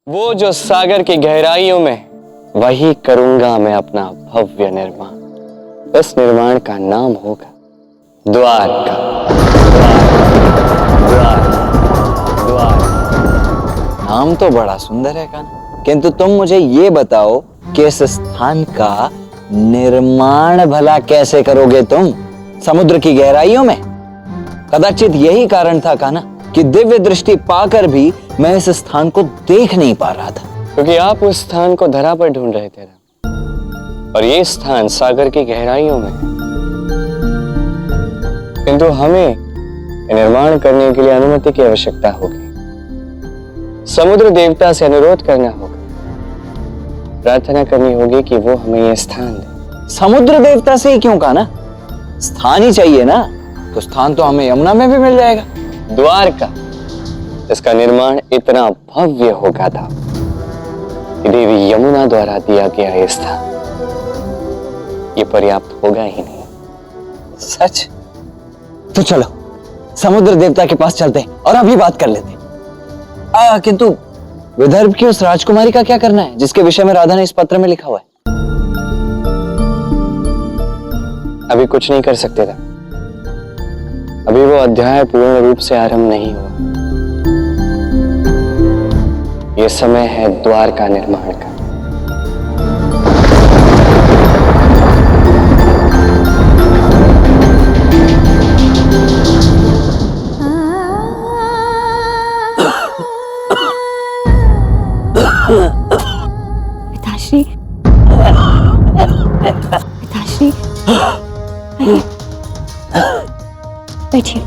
वो जो सागर की गहराइयों में, वही करूंगा मैं अपना भव्य निर्माण। इस निर्माण का नाम होगा द्वारका। नाम तो बड़ा सुंदर है कान्हा, किंतु तुम मुझे ये बताओ कि इस स्थान का निर्माण भला कैसे करोगे तुम? समुद्र की गहराइयों में? कदाचित यही कारण था कान्हा कि दिव्य दृष्टि पाकर भी मैं इस स्थान को देख नहीं पा रहा था। क्योंकि आप उस स्थान को धरा पर ढूंढ रहे थे और ये स्थान सागर की गहराइयों में। किंतु हमें निर्माण करने के लिए अनुमति की आवश्यकता होगी। समुद्र देवता से अनुरोध करना होगा, प्रार्थना करनी होगी कि वो हमें यह स्थान दे। समुद्र देवता से ही क्यों कान्हा? स्थान ही चाहिए ना, तो स्थान तो हमें यमुना में भी मिल जाएगा। द्वारका, इसका निर्माण इतना भव्य होगा था कि देवी यमुना द्वारा दिया गया ये स्थान ये पर्याप्त होगा ही नहीं। सच? तो चलो समुद्र देवता के पास चलते हैं और अभी बात कर लेते हैं। किंतु विदर्भ की उस राजकुमारी का क्या करना है जिसके विषय में राधा ने इस पत्र में लिखा हुआ है? अभी कुछ नहीं कर सकते था। अभी वो अध्याय पूर्ण रूप से आरंभ नहीं हुआ। यह समय है द्वारका निर्माण का। पिताश्री, पिताश्री, बैठिए।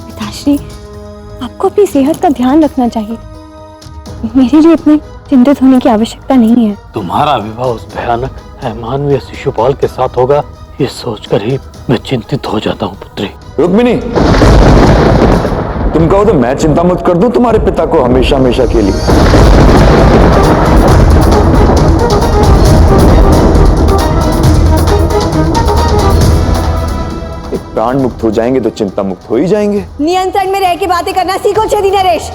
पिताश्री, आपको अपनी सेहत का ध्यान रखना चाहिए। मेरे लिए इतने चिंतित होने की आवश्यकता नहीं है। तुम्हारा विवाह उस भयानक अमानवीय शिशुपाल के साथ होगा, ये सोचकर ही मैं चिंतित हो जाता हूँ पुत्री। रुक्मिणी, तुम कहो तो मैं चिंता मत कर दूं तुम्हारे पिता को हमेशा हमेशा के लिए। एक प्राण मुक्त हो जाएंगे तो चिंता मुक्त हो ही जाएंगे। नियंत्रण में रह के बातें करना सीखो छेदी नरेश।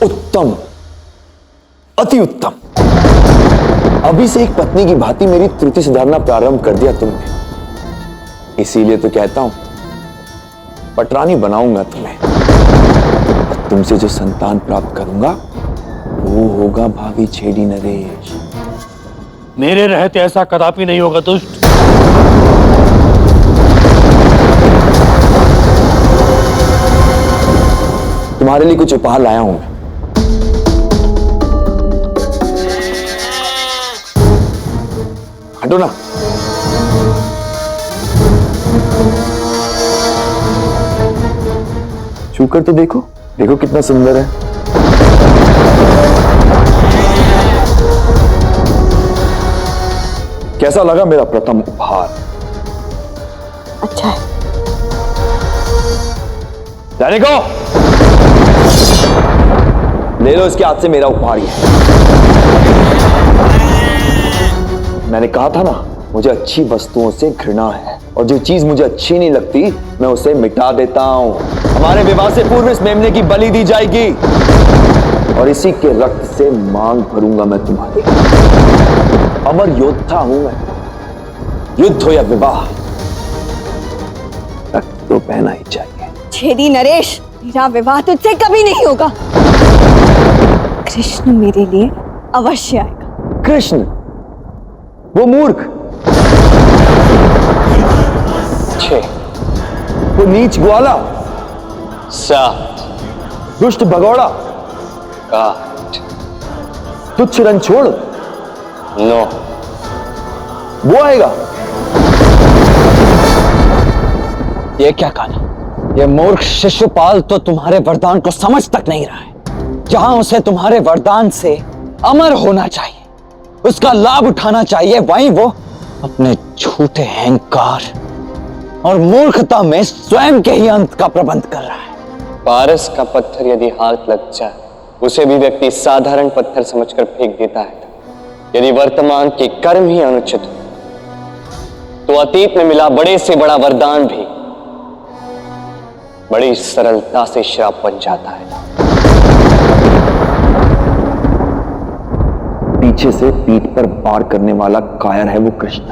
उत्तम, अति उत्तम। अभी से एक पत्नी की भांति मेरी त्रुटि सुधारना प्रारंभ कर दिया तुमने। इसीलिए तो कहता हूं, पटरानी बनाऊंगा तुम्हें और तुमसे जो संतान प्राप्त करूंगा वो होगा भावी छेदी नरेश। मेरे रहते ऐसा कदापि नहीं होगा दुष्ट। तुम्हारे लिए कुछ उपहार लाया हूं मैं। हटो ना। छूकर तो देखो, देखो कितना सुंदर है। कैसा लगा मेरा प्रथम उपहार? अच्छा है। जाने को ले लो इसके हाथ से मेरा उपहार। मैंने कहा था ना, मुझे अच्छी वस्तुओं से घृणा है और जो चीज मुझे अच्छी नहीं लगती मैं उसे मिटा देता हूं। हमारे विवाह से पूर्व इस मेमने की बलि दी जाएगी और इसी के रक्त से मांग भरूंगा मैं तुम्हारी। अमर योद्धा हूं मैं। युद्ध हो या विवाह, रक्त तो बहना ही चाहिए। छेदी नरेश, मेरा विवाह तुझसे कभी नहीं होगा। कृष्ण मेरे लिए अवश्य आएगा। कृष्ण, वो मूर्ख, वो नीच ग्वाला, 7 दुष्ट भगौड़ा, 8 तुच्छ रणछोड़, 9 वो आएगा। ये क्या कान्हा? ये मूर्ख शिशुपाल तो तुम्हारे वरदान को समझ तक नहीं रहा है। जहां उसे तुम्हारे वरदान से अमर होना चाहिए, उसका लाभ उठाना चाहिए, वहीं वो अपने झूठे अहंकार और मूर्खता में स्वयं के ही अंत का प्रबंध कर रहा है। पारस का पत्थर यदि हाथ लग जाए, उसे भी व्यक्ति साधारण पत्थर समझकर फेंक देता है। यदि वर्तमान के कर्म ही अनुचित हो, तो अतीत में मिला बड़े से बड़ा वरदान भी बड़ी सरलता से श्राप बन जाता है। पीछे से पीठ पर वार करने वाला कायर है वो कृष्ण।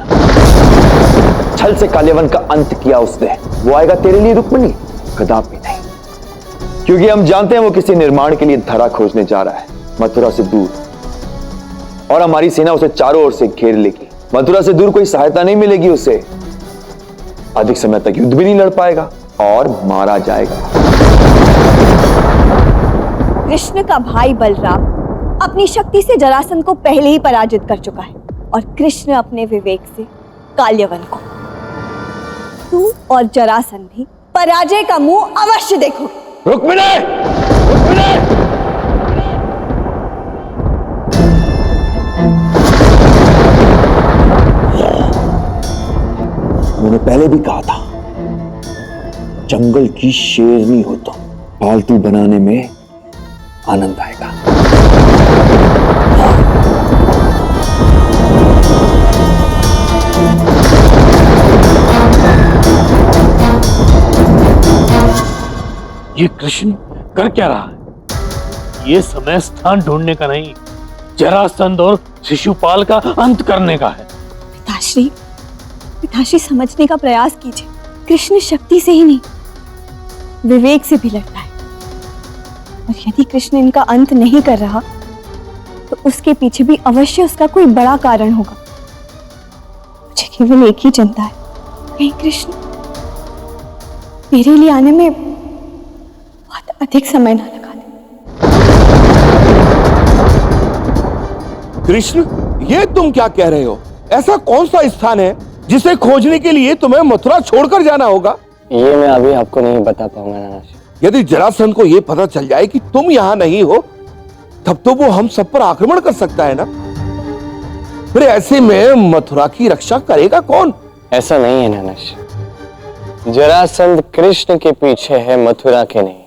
छल से कालेवन का अंत किया उसने। वो आएगा तेरे लिए रुक्मिणी? कदापि नहीं, क्योंकि हम जानते हैं वो किसी निर्माण के लिए धरा खोजने जा रहा है, मथुरा से दूर, और हमारी सेना उसे चारों ओर से घेर लेगी। मथुरा से दूर कोई सहायता नहीं मिलेगी उसे, अधिक समय तक युद्ध भी नहीं लड़ पाएगा और मारा जाएगा। कृष्ण का भाई बलराम अपनी शक्ति से जरासंध को पहले ही पराजित कर चुका है और कृष्ण अपने विवेक से काल्यवन को। तू और जरासंध भी पराजय का मुंह अवश्य देखो। रुक्मिणी! रुक्मिणी! मैंने पहले भी कहा था, जंगल की शेरनी हो तो पालतू बनाने में आनंद आएगा। ये कृष्ण कर क्या रहा है? ये समय स्थान ढूंढने का नहीं, जरासंध और शिशुपाल का अंत करने का है। पिताश्री, पिताश्री समझने का प्रयास कीजिए। कृष्ण शक्ति से ही नहीं, विवेक से भी लड़ता है, और यदि कृष्ण इनका अंत नहीं कर रहा तो उसके पीछे भी अवश्य उसका कोई बड़ा कारण होगा। मुझे केवल एक ही चिंता है, कहीं कृष्ण मेरे लिए आने में बहुत अधिक समय ना लगा दे। कृष्ण, ये तुम क्या कह रहे हो? ऐसा कौन सा स्थान है जिसे खोजने के लिए तुम्हें मथुरा छोड़कर जाना होगा? ये मैं अभी आपको नहीं बता पाऊंगा नाना जी। यदि जरासंध को यह पता चल जाए कि तुम यहाँ नहीं हो, तब तो वो हम सब पर आक्रमण कर सकता है ना। फिर ऐसे में मथुरा की रक्षा करेगा कौन? ऐसा नहीं है नाना जी, जरासंध कृष्ण के पीछे है, मथुरा के नहीं।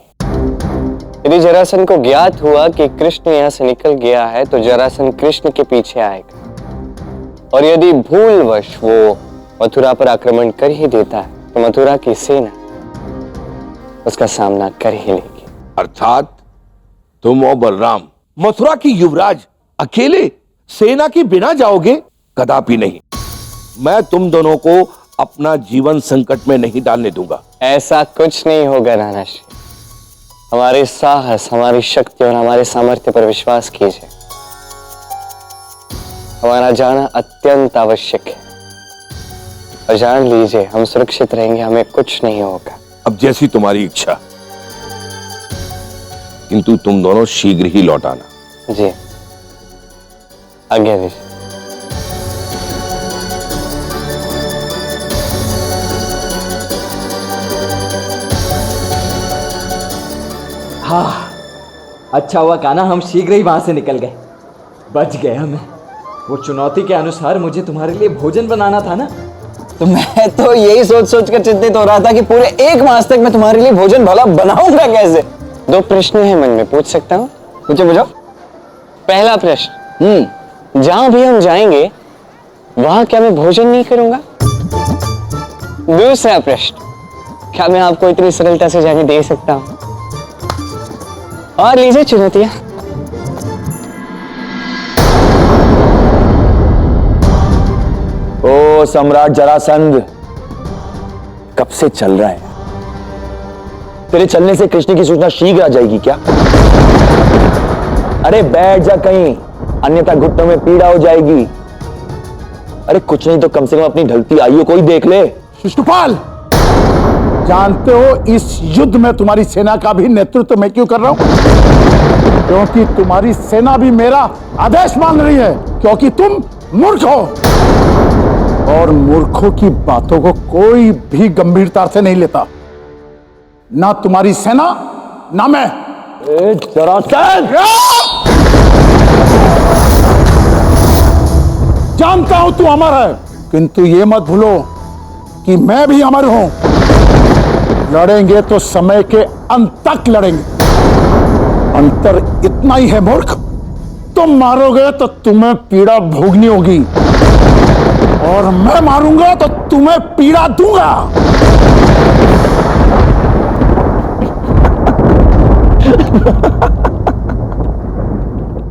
यदि जरासंध को ज्ञात हुआ कि कृष्ण यहाँ से निकल गया है तो जरासंध कृष्ण के पीछे आएगा, और यदि भूलवश वो मथुरा पर आक्रमण कर ही देता है तो मथुरा की सेना उसका सामना कर ही लेगी। अर्थात तुम और बलराम मथुरा की युवराज अकेले सेना के बिना जाओगे? कदापि नहीं। मैं तुम दोनों को अपना जीवन संकट में नहीं डालने दूंगा। ऐसा कुछ नहीं होगा नाना जी, हमारे साहस, हमारी शक्ति और हमारे सामर्थ्य पर विश्वास कीजिए। हमारा जाना अत्यंत आवश्यक है, और जान लीजिए हम सुरक्षित रहेंगे, हमें कुछ नहीं होगा। अब जैसी तुम्हारी इच्छा, किंतु तुम दोनों शीघ्र ही लौट आना। जी, आज्ञा दीजिए। हाँ, अच्छा हुआ कान्हा, हम शीघ्र ही वहां से निकल गए। बच गए हमें। वो चुनौती के अनुसार मुझे तुम्हारे लिए भोजन बनाना था ना। तो मैं तो यही सोच सोच कर चिंतित हो रहा था कि पूरे 1 मास तक मैं तुम्हारे लिए भोजन भला बनाऊंगा कैसे। 2 प्रश्न है मन में, पूछ सकता हूँ? पूछो। पहला प्रश्न, जहां भी हम जाएंगे वहां क्या मैं भोजन नहीं करूंगा? दूसरा प्रश्न, क्या मैं आपको इतनी सरलता से जाने दे सकता हूं? और लीजिए चुनौतियां। ओ सम्राट जरासंध, कब से चल रहा है? तेरे चलने से कृष्ण की सूचना शीघ्र आ जाएगी क्या? अरे बैठ जा कहीं, अन्यथा घुटनों में पीड़ा हो जाएगी। अरे कुछ नहीं तो कम से कम अपनी ढलती आयु को ही देख ले। शिशुपाल, जानते हो इस युद्ध में तुम्हारी सेना का भी नेतृत्व मैं क्यों कर रहा हूं? क्योंकि तुम्हारी सेना भी मेरा आदेश मान रही है, क्योंकि तुम मूर्ख हो, और मूर्खों की बातों को कोई भी गंभीरता से नहीं लेता, ना तुम्हारी सेना ना मैं। जरासंध! जानता हूं तू अमर है, किंतु ये मत भूलो कि मैं भी अमर हूं। लड़ेंगे तो समय के अंत तक लड़ेंगे। अंतर इतना ही है मूर्ख, तुम मारोगे तो तुम्हें पीड़ा भोगनी होगी, और मैं मारूंगा तो तुम्हें पीड़ा दूंगा।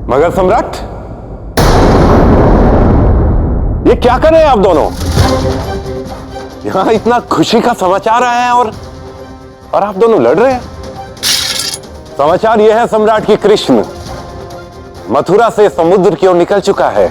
मगर सम्राट, ये क्या कर रहे हैं आप दोनों? यहां इतना खुशी का समाचार आया है और आप दोनों लड़ रहे हैं। समाचार यह है सम्राट कि कृष्ण मथुरा से समुद्र की ओर निकल चुका है।